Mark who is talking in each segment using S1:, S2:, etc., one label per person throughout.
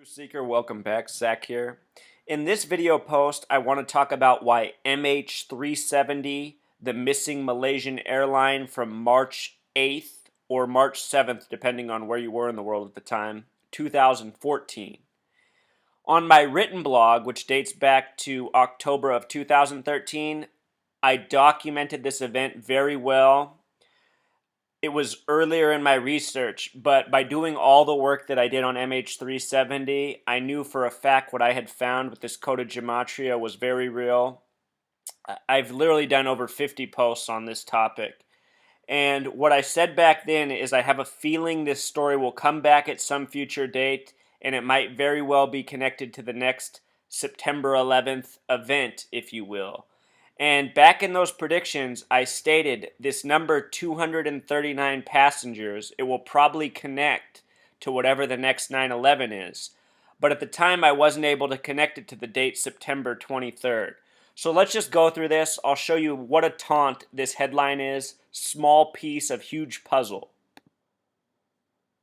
S1: True Seeker, welcome back. Zach here. In this video post, I want to talk about why MH370, the missing Malaysian airline from March 8th or March 7th, depending on where you were in the world at the time, 2014. On my written blog, which dates back to October of 2013, I documented this event very well. It was earlier in my research, but by doing all the work that I did on MH370, I knew for a fact what I had found with this coded gematria was very real. I've literally done over 50 posts on this topic. And what I said back then is I have a feeling this story will come back at some future date, and it might very well be connected to the next September 11th event, if you will. And back in those predictions, I stated this number 239 passengers, it will probably connect to whatever the next 9/11 is. But at the time, I wasn't able to connect it to the date September 23rd. So let's just go through this. I'll show you what a taunt this headline is. Small piece of huge puzzle.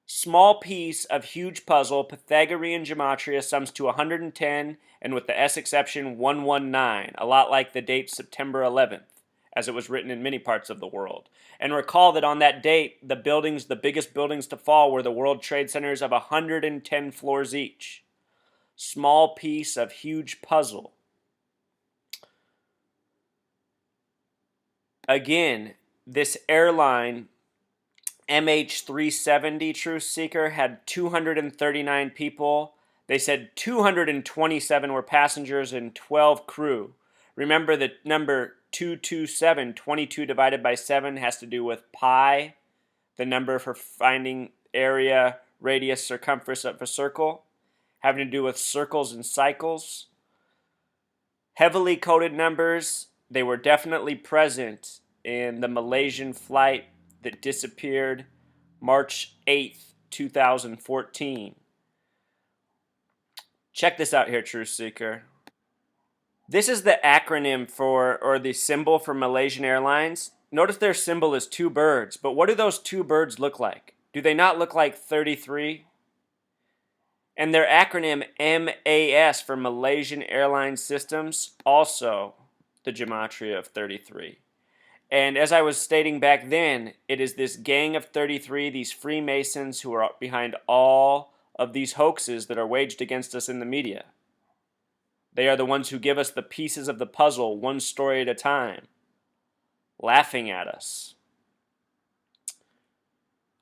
S1: Small piece of huge puzzle, Pythagorean gematria sums to 110, and with the S exception, 119, a lot like the date September 11th, as it was written in many parts of the world. And recall that on that date, the biggest buildings to fall were the World Trade Centers of 110 floors each. Small piece of huge puzzle. Again, this airline, MH370 Truth Seeker, had 239 people. They said 227 were passengers and 12 crew. Remember the number 227, 22 divided by 7 has to do with pi, the number for finding area, radius, circumference of a circle, having to do with circles and cycles. Heavily coded numbers, they were definitely present in the Malaysian flight that disappeared March 8th, 2014. Check this out here, Truth Seeker. This is the acronym for, or the symbol for Malaysian Airlines. Notice their symbol is two birds, but what do those two birds look like? Do they not look like 33? And their acronym MAS for Malaysian Airlines Systems, also the gematria of 33. And as I was stating back then, it is this gang of 33, these Freemasons who are behind all of these hoaxes that are waged against us in the media. They are the ones who give us the pieces of the puzzle, one story at a time, laughing at us.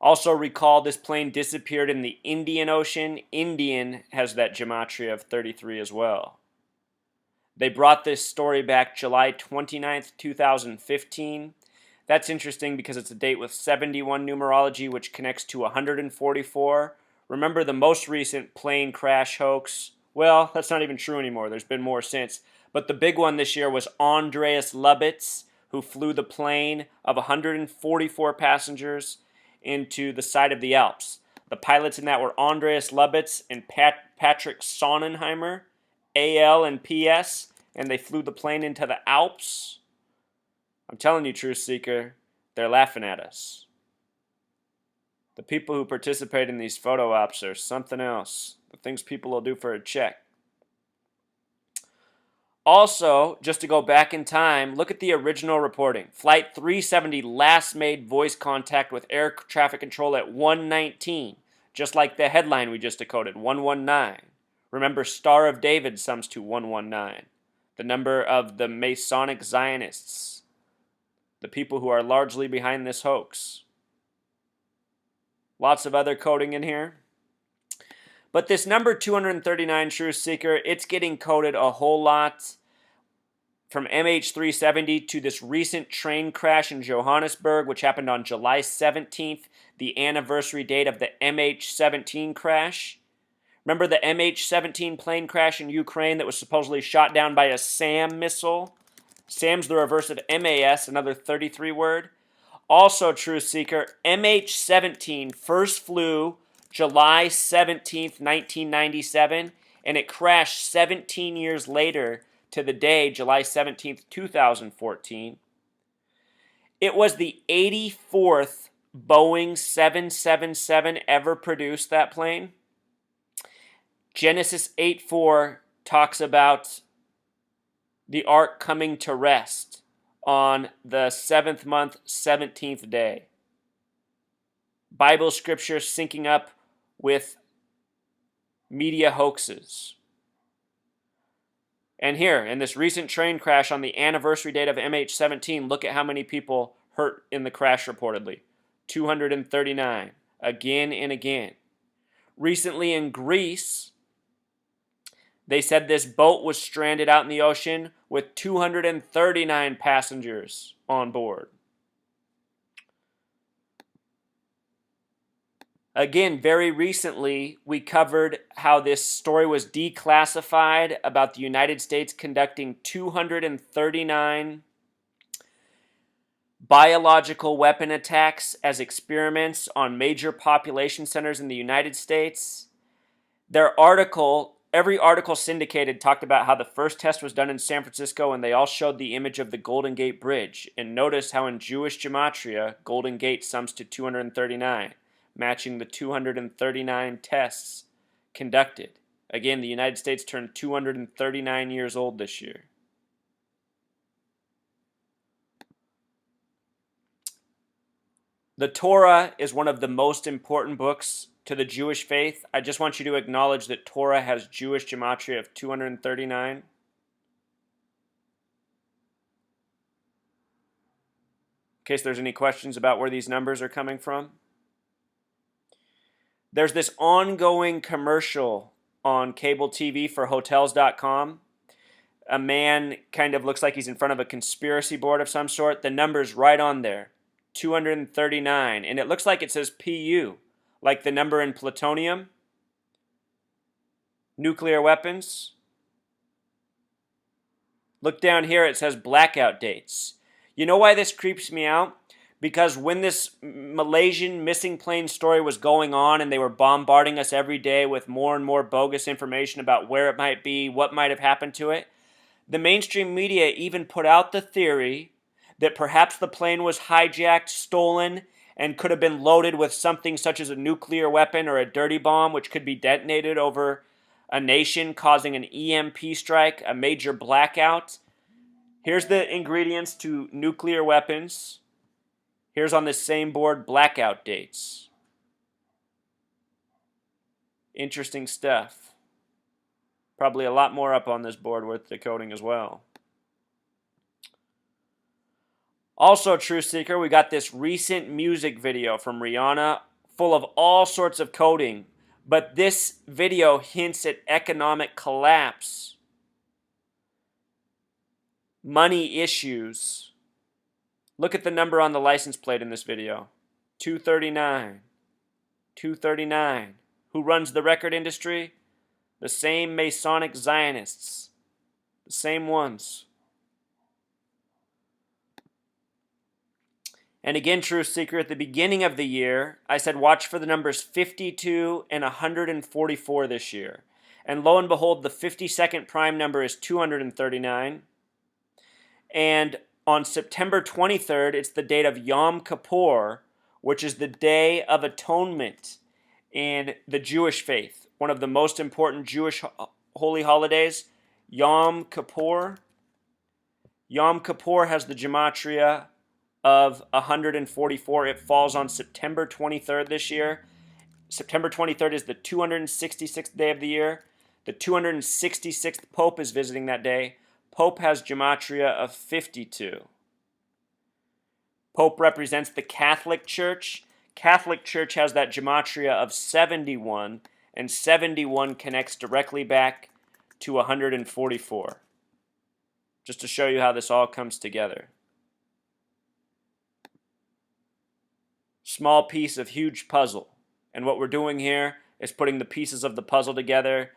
S1: Also recall this plane disappeared in the Indian Ocean. Indian has that gematria of 33 as well. They brought this story back July 29th, 2015. That's interesting because it's a date with 71 numerology, which connects to 144. Remember the most recent plane crash hoax? Well, that's not even true anymore. There's been more since. But the big one this year was Andreas Lubitz, who flew the plane of 144 passengers into the side of the Alps. The pilots in that were Andreas Lubitz and Patrick Sonnenheimer, AL and PS, and they flew the plane into the Alps. I'm telling you, Truth Seeker, they're laughing at us. The people who participate in these photo ops are something else. The things people will do for a check. Also, just to go back in time, look at the original reporting. Flight 370 last made voice contact with air traffic control at 119, just like the headline we just decoded, 119. Remember, Star of David sums to 119, the number of the Masonic Zionists, the people who are largely behind this hoax. Lots of other coding in here. But this number 239 Truth Seeker, it's getting coded a whole lot from MH370 to this recent train crash in Johannesburg, which happened on July 17th, the anniversary date of the MH17 crash. Remember the MH17 plane crash in Ukraine that was supposedly shot down by a SAM missile? SAM's the reverse of MAS, another 33 word. Also, Truth Seeker, MH17 first flew July 17th, 1997, and it crashed 17 years later to the day, July 17th, 2014. It was the 84th Boeing 777 ever produced, that plane. Genesis 8:4 talks about the ark coming to rest on the 7th month, 17th day. Bible scripture syncing up with media hoaxes. And here, in this recent train crash on the anniversary date of MH17, look at how many people hurt in the crash reportedly. 239, again and again. Recently in Greece, they said this boat was stranded out in the ocean with 239 passengers on board. Again, very recently, we covered how this story was declassified about the United States conducting 239 biological weapon attacks as experiments on major population centers in the United States. Every article syndicated talked about how the first test was done in San Francisco, and they all showed the image of the Golden Gate Bridge. And notice how in Jewish gematria, Golden Gate sums to 239. Matching the 239 tests conducted. Again, the United States turned 239 years old this year. The Torah is one of the most important books to the Jewish faith. I just want you to acknowledge that Torah has Jewish gematria of 239. In case there's any questions about where these numbers are coming from. There's this ongoing commercial on cable TV for Hotels.com. A man kind of looks like he's in front of a conspiracy board of some sort. The number's right on there, 239. And it looks like it says PU, like the number in plutonium, nuclear weapons. Look down here, it says blackout dates. You know why this creeps me out? Because when this Malaysian missing plane story was going on and they were bombarding us every day with more and more bogus information about where it might be, what might have happened to it, the mainstream media even put out the theory that perhaps the plane was hijacked, stolen, and could have been loaded with something such as a nuclear weapon or a dirty bomb, which could be detonated over a nation, causing an EMP strike, a major blackout. Here's the ingredients to nuclear weapons. Here's on this same board, blackout dates. Interesting stuff. Probably a lot more up on this board with the coding as well. Also, Truth Seeker, we got this recent music video from Rihanna full of all sorts of coding. But this video hints at economic collapse, money issues. Look at the number on the license plate in this video. 239. 239. Who runs the record industry? The same Masonic Zionists. The same ones. And again, Truth Seeker, at the beginning of the year, I said watch for the numbers 52 and 144 this year. And lo and behold, the 52nd prime number is 239. And on September 23rd, it's the date of Yom Kippur, which is the Day of Atonement in the Jewish faith. One of the most important Jewish holy holidays, Yom Kippur. Yom Kippur has the gematria of 144. It falls on September 23rd this year. September 23rd is the 266th day of the year. The 266th Pope is visiting that day. Pope has gematria of 52. Pope represents the Catholic Church. Catholic Church has that gematria of 71, and 71 connects directly back to 144. Just to show you how this all comes together. Small piece of huge puzzle. And what we're doing here is putting the pieces of the puzzle together.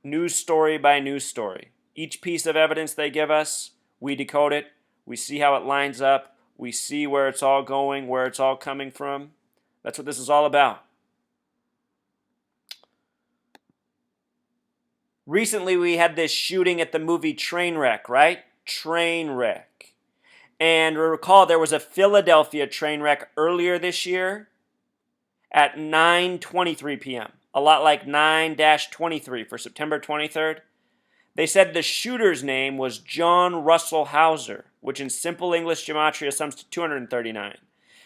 S1: News story by news story. Each piece of evidence they give us, we decode it. We see how it lines up. We see where it's all going, where it's all coming from. That's what this is all about. Recently, we had this shooting at the movie Trainwreck, right? Trainwreck. And recall, there was a Philadelphia train wreck earlier this year. at 9:23 p.m., a lot like 9-23 for September 23rd. They said the shooter's name was John Russell Hauser, which in simple English gematria sums to 239.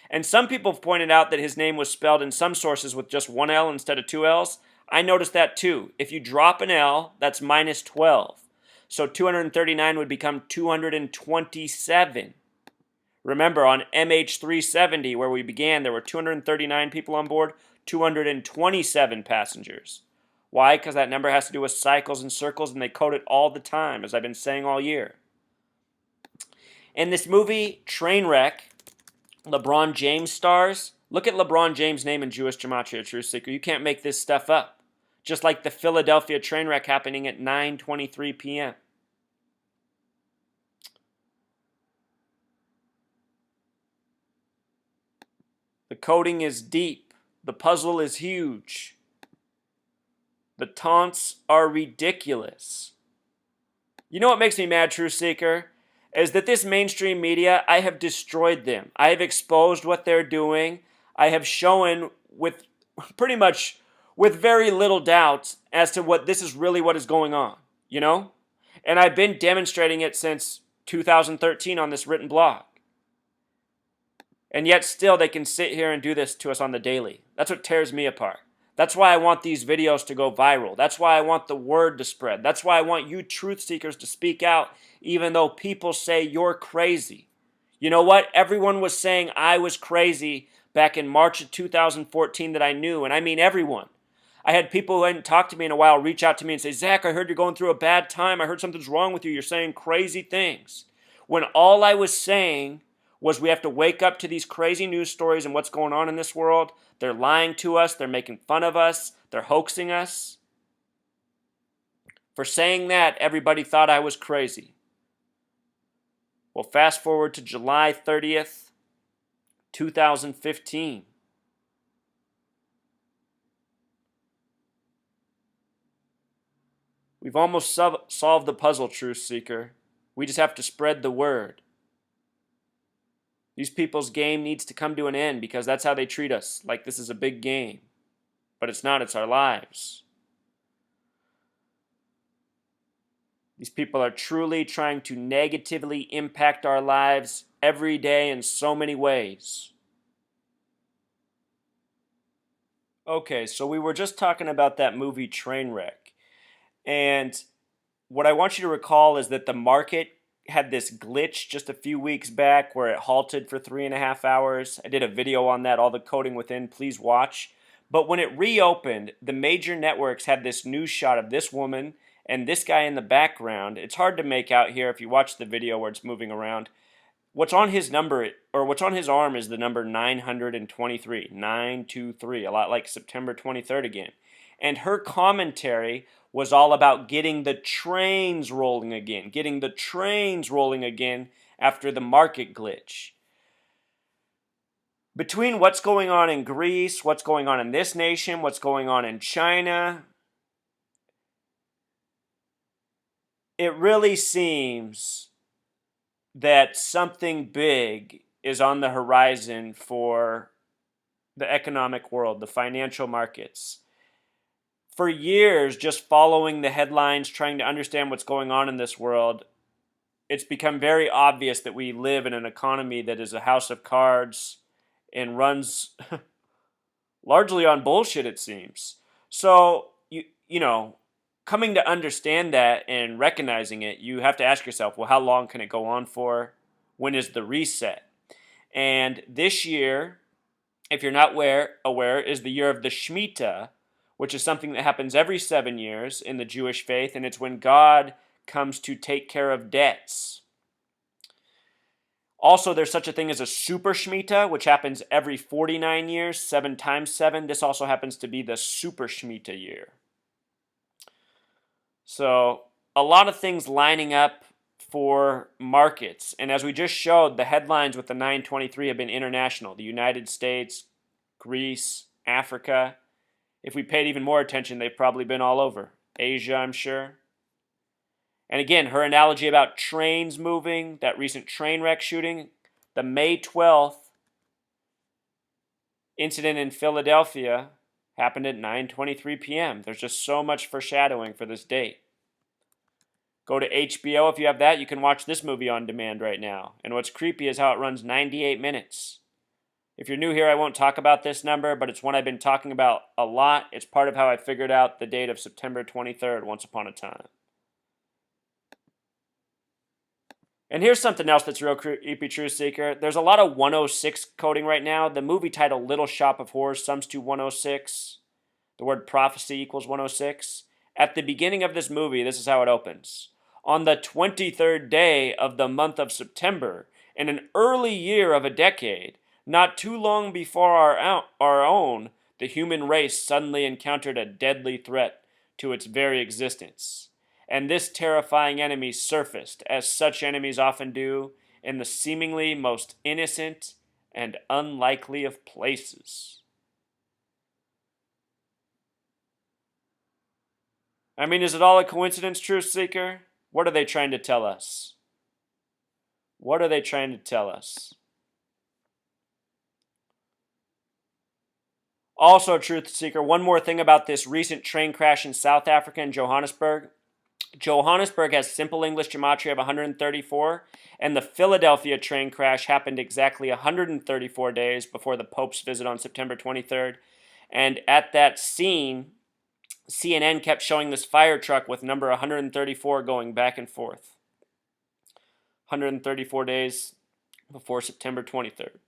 S1: And some people have pointed out that his name was spelled in some sources with just one L instead of two L's. I noticed that too. If you drop an L, that's minus 12. So 239 would become 227. Remember, on MH370, where we began, there were 239 people on board, 227 passengers. Why? Because that number has to do with cycles and circles, and they code it all the time, as I've been saying all year. In this movie, Trainwreck, LeBron James stars. Look at LeBron James' name in Jewish Gematria, Truth Seeker. You can't make this stuff up. Just like the Philadelphia train wreck happening at 9:23 p.m. The coding is deep. The puzzle is huge. The taunts are ridiculous. You know what makes me mad, Truth Seeker? Is that this mainstream media, I have destroyed them. I have exposed what they're doing. I have shown with pretty much with very little doubt as to what this is really what is going on, you know? And I've been demonstrating it since 2013 on this written blog. And yet still they can sit here and do this to us on the daily. That's what tears me apart. That's why I want these videos to go viral. That's why I want the word to spread. That's why I want you truth seekers to speak out, even though people say you're crazy. You know what? Everyone was saying I was crazy back in March of 2014 that I knew, and I mean everyone. I had people who hadn't talked to me in a while reach out to me and say, Zach, I heard you're going through a bad time. I heard something's wrong with you. You're saying crazy things. When all I was saying was we have to wake up to these crazy news stories and what's going on in this world. They're lying to us. They're making fun of us. They're hoaxing us. For saying that, everybody thought I was crazy. Well, fast forward to July 30th, 2015. We've almost solved the puzzle, Truth Seeker. We just have to spread the word. These people's game needs to come to an end because that's how they treat us, like this is a big game. But it's not, it's our lives. These people are truly trying to negatively impact our lives every day in so many ways. Okay, so we were just talking about that movie Trainwreck. And what I want you to recall is that the market had this glitch just a few weeks back where it halted for 3.5 hours. I did a video on that, all the coding within, please watch. But when it reopened, the major networks had this news shot of this woman and this guy in the background. It's hard to make out here if you watch the video where it's moving around. What's on his number, or what's on his arm is the number 923, 923, a lot like September 23rd again. And her commentary was all about getting the trains rolling again, after the market glitch. Between what's going on in Greece, what's going on in this nation, what's going on in China, it really seems that something big is on the horizon for the economic world, the financial markets. For years, just following the headlines, trying to understand what's going on in this world, it's become very obvious that we live in an economy that is a house of cards and runs largely on bullshit, it seems. So, you know, coming to understand that and recognizing it, you have to ask yourself, well, how long can it go on for? When is the reset? And this year, if you're not aware, is the year of the Shemitah, which is something that happens every 7 years in the Jewish faith, and it's when God comes to take care of debts. Also, there's such a thing as a super Shemitah, which happens every 49 years, 7 times 7. This also happens to be the super Shemitah year. So, a lot of things lining up for markets. And as we just showed, the headlines with the 923 have been international. The United States, Greece, Africa. If we paid even more attention, they've probably been all over. Asia, I'm sure. And again, her analogy about trains moving, that recent train wreck shooting, the May 12th Incident in Philadelphia happened at 9:23 p.m. There's just so much foreshadowing for this date. Go to HBO if you have that. You can watch this movie on demand right now. And what's creepy is how it runs 98 minutes. If you're new here, I won't talk about this number, but it's one I've been talking about a lot. It's part of how I figured out the date of September 23rd, once upon a time. And here's something else that's real creepy, Truth Seeker. There's a lot of 106 coding right now. The movie title Little Shop of Horrors sums to 106. The word prophecy equals 106. At the beginning of this movie, this is how it opens. On the 23rd day of the month of September, in an early year of a decade, not too long before our own, the human race suddenly encountered a deadly threat to its very existence. And this terrifying enemy surfaced, as such enemies often do, in the seemingly most innocent and unlikely of places. I mean, is it all a coincidence, Truth Seeker? What are they trying to tell us? What are they trying to tell us? Also, Truth Seeker, one more thing about this recent train crash in South Africa in Johannesburg. Johannesburg has simple English gematria of 134, and the Philadelphia train crash happened exactly 134 days before the Pope's visit on September 23rd. And at that scene, CNN kept showing this fire truck with number 134 going back and forth. 134 days before September 23rd.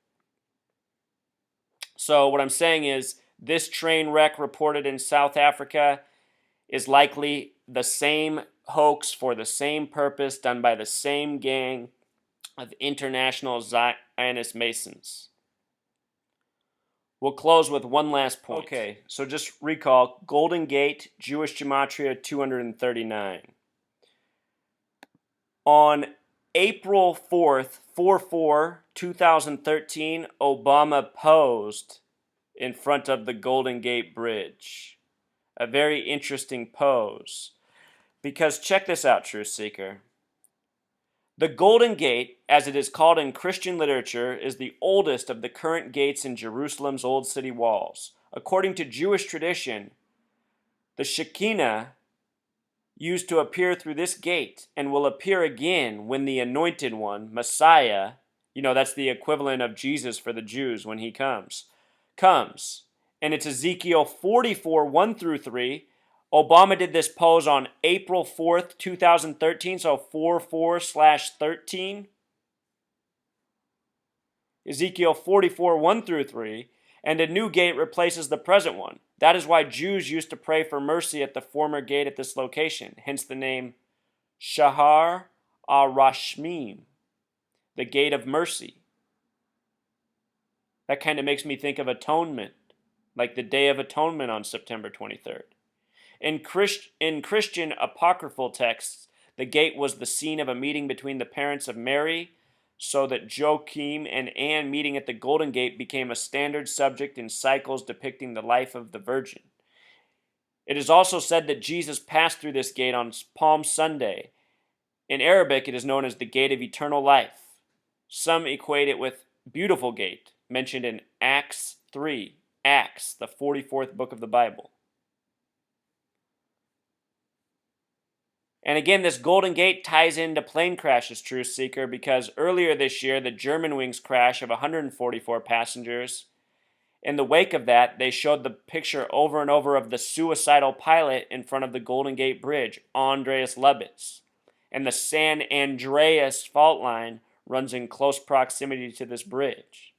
S1: So what I'm saying is this train wreck reported in South Africa is likely the same hoax for the same purpose done by the same gang of international Zionist Masons. We'll close with one last point. Okay, so just recall Golden Gate, Jewish Gematria 239. On April 4th, 4/4/2013, Obama posed in front of the Golden Gate Bridge. A very interesting pose. Because check this out, Truth Seeker. The Golden Gate, as it is called in Christian literature, is the oldest of the current gates in Jerusalem's old city walls. According to Jewish tradition, the Shekinah used to appear through this gate and will appear again when the Anointed One, Messiah, that's the equivalent of Jesus for the Jews when he comes. And it's Ezekiel 44, 1-3. Obama did this pose on April 4th, 2013, so 4/4/13. Ezekiel 44, 1-3, and a new gate replaces the present one. That is why Jews used to pray for mercy at the former gate at this location, hence the name Shahar Arashmim, the gate of mercy. That kind of makes me think of atonement, like the Day of Atonement on September 23rd. In Christian apocryphal texts, the gate was the scene of a meeting between the parents of Mary, so that Joachim and Anne meeting at the Golden Gate became a standard subject in cycles depicting the life of the Virgin. It is also said that Jesus passed through this gate on Palm Sunday. In Arabic, it is known as the Gate of Eternal Life. Some equate it with Beautiful Gate, mentioned in Acts 3, Acts, the 44th book of the Bible. And again, this Golden Gate ties into plane crashes, Truth Seeker, because earlier this year, the Germanwings crash of 144 passengers. In the wake of that, they showed the picture over and over of the suicidal pilot in front of the Golden Gate Bridge, Andreas Lubitz. And the San Andreas fault line runs in close proximity to this bridge.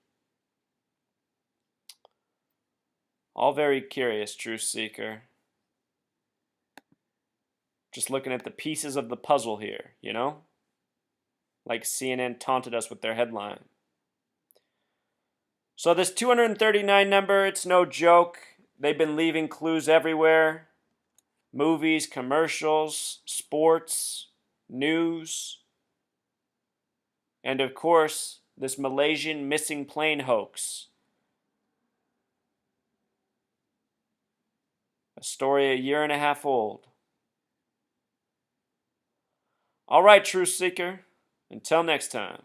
S1: All very curious, Truth Seeker. Just looking at the pieces of the puzzle here, Like CNN taunted us with their headline. So this 239 number, it's no joke. They've been leaving clues everywhere. Movies, commercials, sports, news. And of course, this Malaysian missing plane hoax. A story a year and a half old. All right, Truth Seeker. Until next time.